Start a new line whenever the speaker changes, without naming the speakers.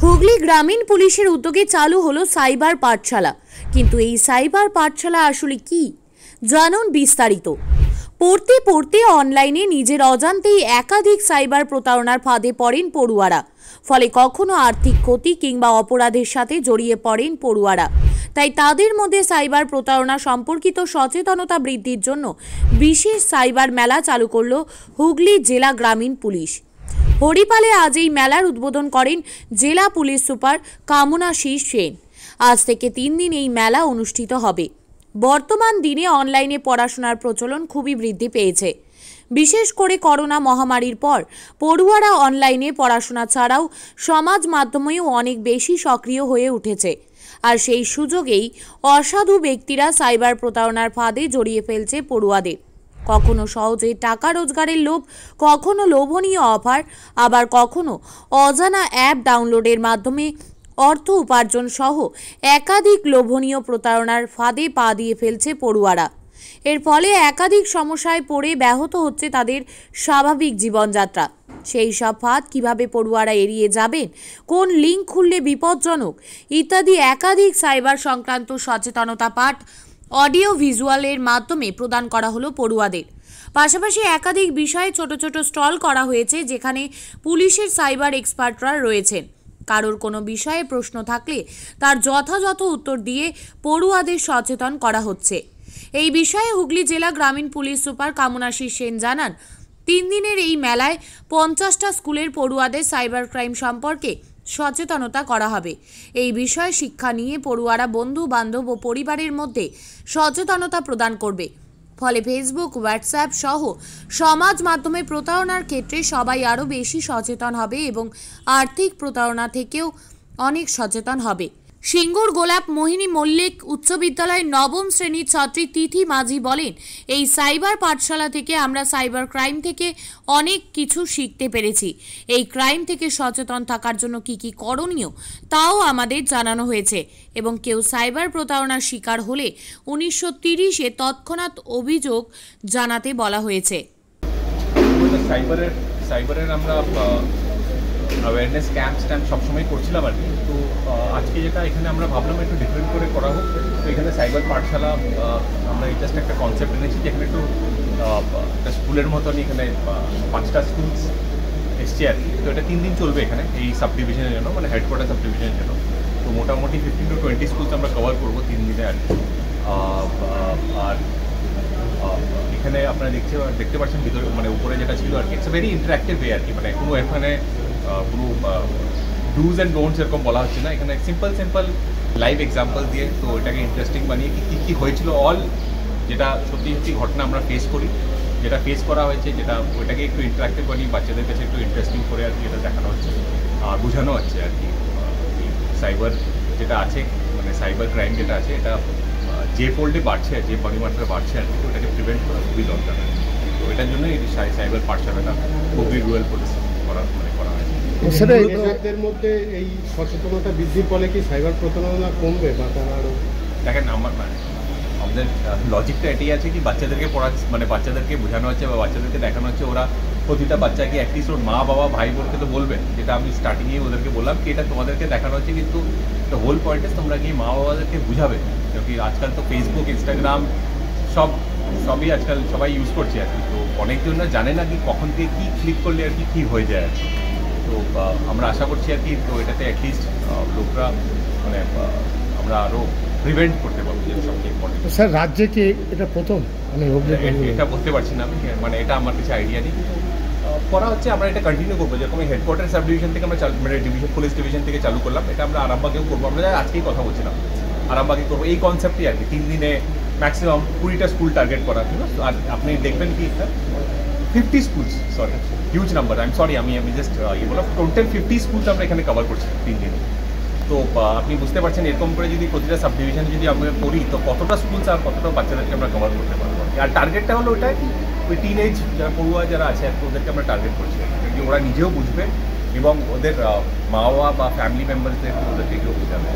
হুগলি গ্রামীণ পুলিশের উদ্যোগে চালু হলো সাইবার পাঠশালা। কিন্তু এই সাইবার পাঠশালা আসলে কি জানুন বিস্তারিত। পড়তে পড়তে অনলাইনে নিজের অজান্তেই একাধিক সাইবার প্রতারণার ফাঁদে পড়েন পড়ুয়ারা। ফলে কখনো আর্থিক ক্ষতি কিংবা অপরাধের সাথে জড়িয়ে পড়েন পড়ুয়ারা। তাই তাদের মধ্যে সাইবার প্রতারণা সম্পর্কিত সচেতনতা বৃদ্ধির জন্য বিশেষ সাইবার মেলা চালু করল হুগলি জেলা গ্রামীণ পুলিশ। হরিপালে আজ এই মেলার উদ্বোধন করেন জেলা পুলিশ সুপার কামনাশিস সেন। আজ থেকে 3 দিন এই মেলা অনুষ্ঠিত হবে। বর্তমান দিনে অনলাইনে পড়াশোনার প্রচলন খুবই বৃদ্ধি পেয়েছে। বিশেষ করে করোনা মহামারীর পর পড়ুয়ারা অনলাইনে পড়াশোনা ছাড়াও সমাজ মাধ্যমেও অনেক বেশি সক্রিয় হয়ে উঠেছে। আর সেই সুযোগেই অসাধু ব্যক্তিরা সাইবার প্রতারণার ফাঁদে জড়িয়ে ফেলছে পড়ুয়াদের। কখনো সহজে টাকা রোজগারের লোভ, কখনো লোভনীয় অফার, আবার কখনো অজানা অ্যাপ ডাউনলোডের মাধ্যমে অর্থ উপার্জন সহ একাধিক লোভনীয় প্রতারণার ফাঁদে পা দিয়ে ফেলছে পড়ুয়ারা। এর ফলে একাধিক সমস্যায় পড়ে ব্যাহত হচ্ছে তাদের স্বাভাবিক জীবনযাত্রা। সেই সব ফাঁদ কিভাবে পড়ুয়ারা এড়িয়ে যাবেন, কোন লিঙ্ক খুললে বিপজ্জনক ইত্যাদি একাধিক সাইবার সংক্রান্ত সচেতনতা পাঠ অডিও ভিজুয়ালের মাধ্যমে প্রদান করা হলো পড়ুয়াদের। পাশাপাশি একাধিক বিষয়ে ছোট ছোট স্টল করা হয়েছে, যেখানে পুলিশের সাইবার এক্সপার্টরা রয়েছেন। কারোর কোনো বিষয়ে প্রশ্ন থাকলে তার যথাযথ উত্তর দিয়ে পড়ুয়াদের সচেতন করা হচ্ছে। এই বিষয়ে হুগলি জেলা গ্রামীণ পুলিশ সুপার কামনাশিস সেন জানান, 3 দিনের এই মেলায় 50টা স্কুলের পড়ুয়াদের সাইবার ক্রাইম সম্পর্কে সচেতনতা করা হবে। এই বিষয়ে শিক্ষা নিয়ে পড়ুয়ারা বন্ধু বান্ধব ও পরিবারের মধ্যে সচেতনতা প্রদান করবে। ফলে ফেসবুক, হোয়াটসঅ্যাপ সহ সমাজ মাধ্যমে প্রতারণার ক্ষেত্রে সবাই আরও বেশি সচেতন হবে এবং আর্থিক প্রতারণা থেকেও অনেক সচেতন হবে। সিঙ্গুর গোলাপ মোহিনী মল্লিক উচ্চ বিদ্যালয়ের 9ম শ্রেণীর ছাত্রী তিথি মাঝি বলেন, এই সাইবার পাঠশালা থেকে আমরা সাইবার ক্রাইম থেকে অনেক কিছু শিখতে পেরেছি। এই ক্রাইম থেকে সচেতন থাকার জন্য কি কি করণীয় তাও আমাদের জানানো হয়েছে এবং কেউ সাইবার প্রতারণার শিকার হলে 1930-এ তৎক্ষণাৎ অভিযোগ জানাতে বলা হয়েছে।
সাইবারের আমরা অ্যাওয়ারনেস ক্যাম্প সবসময় করছিলাম আর কি। তো আজকে যেটা এখানে আমরা ভাবলাম একটু ডিফারেন্ট করে করা হোক। তো এখানে সাইবার পাঠশালা আমরা জাস্ট একটা কনসেপ্ট এনেছি, যেখানে একটু একটা স্কুলের মতনই এখানে 5টা স্কুলস এসছে আর কি। তো এটা 3 দিন চলবে এখানে এই সাব ডিভিশনের জন্য, মানে হেডকোয়ার্টার সাব ডিভিশনের জন্য। তো মোটামুটি 15 to 20 স্কুলস আমরা কভার করবো 3 দিনে আর কি। আর এখানে আপনারা দেখতে পাচ্ছেন ভিতরে, মানে উপরে যেটা ছিল আর কি, ইটস ভেরি ইন্টারাক্টিভ ওয়ে আর কি। মানে কোনো এখানে কোনো ডুজ অ্যান্ড ডোন্টস এরকম বলা হচ্ছে না, এখানে সিম্পল লাইভ এক্সাম্পল দিয়ে তো এটাকে ইন্টারেস্টিং বানিয়ে কী হয়েছিল অল যেটা সত্যি ঘটনা আমরা ফেস করি, যেটা ফেস করা হয়েছে, যেটা ওইটাকে একটু ইন্টারাক্টিভ বানিয়ে বাচ্চাদের কাছে একটু ইন্টারেস্টিং করে আর কি এটা দেখানো হচ্ছে আর বোঝানো হচ্ছে আর কি। সাইবার যেটা আছে, মানে সাইবার ক্রাইম যেটা আছে, এটা যে ফোল্ডে বাড়ছে, যে পরিমাত্রা বাড়ছে আর কি, ওটাকে প্রিভেন্ট করা খুবই দরকার। তো এটার জন্যই এই সাইবার পাঠশালাটা হুগলি রুরাল পুলিশ করা হয়েছে।
এদের মধ্যে এই সচেতনতা বৃদ্ধির ফলে কি সাইবার প্রতারণা কমবে বা তারা আরও?
দেখেন, আমাদের লজিকটা এটাই আছে কি বাচ্চাদেরকে মানে বাচ্চাদেরকে বোঝানো হচ্ছে বা বাচ্চাদেরকে দেখানো হচ্ছে, ওরা প্রতিটা বাচ্চাকে অ্যাটলিস্ট ওর মা বাবা ভাই বোনকে তো বলবে, যেটা আমি স্টার্টিংয়েই ওদেরকে বললাম কি এটা তোমাদেরকে দেখানো হচ্ছে, কিন্তু দ্য হোল পয়েন্ট ইজ তোমরা গিয়ে মা বাবাদেরকে বুঝাবে। কারণ আজকাল তো ফেসবুক, ইনস্টাগ্রাম সবই আজকাল সবাই ইউজ করছে আর কি। তো অনেকজনরা জানে না কি কখন থেকে কী ক্লিক করলে আর কি কী হয়ে যায় আর কি। তো আমরা আশা করছি আর কি, তো এটাতে অ্যাটলিস্ট লোকরা মানে আমরা আরও প্রিভেন্ট করতে পারবো, যেটা সবচেয়ে ইম্পর্টেন্ট।
স্যার, রাজ্যে কি এটা প্রথম? মানে
এটা বলতে পারছি না আমি, মানে এটা আমার কাছে আইডিয়া নেই। করা হচ্ছে, আমরা এটা কন্টিনিউ করবো। যেরকম হেডকোয়ার্টার সাব ডিভিশন থেকে আমরা মানে পুলিশ ডিভিশন থেকে চালু করলাম, এটা আমরা আরামবাগেও করবো। আমরা আজকেই কথা বলছিলাম, আরামবাগে করবো এই কনসেপ্টই আর কি। 3 দিনে ম্যাক্সিমাম 20টা স্কুল টার্গেট করা হলো। আর আপনি দেখবেন কি 50 স্কুলস, সরি হিউজ নাম্বার, আমি জাস্ট বললাম টোটাল 50 স্কুলস আমরা এখানে কভার করছি 3 দিনে। তো আপনি বুঝতে পারছেন এরকম করে যদি প্রতিটা সাব ডিভিশনে যদি আমরা করি, তো কতটা স্কুলস আর কতটা বাচ্চাদেরকে আমরা কভার করতে পারবো। আর টার্গেটটা হলো ওটাই, ওই টিনেজ যারা পড়ুয়া যারা আছে আর কি, ওদেরকে আমরা টার্গেট করছি, ওরা নিজেও বুঝবে এবং ওদের মা বাবা বা ফ্যামিলি মেম্বারসদের ওদেরকে কেউ বোঝাবে।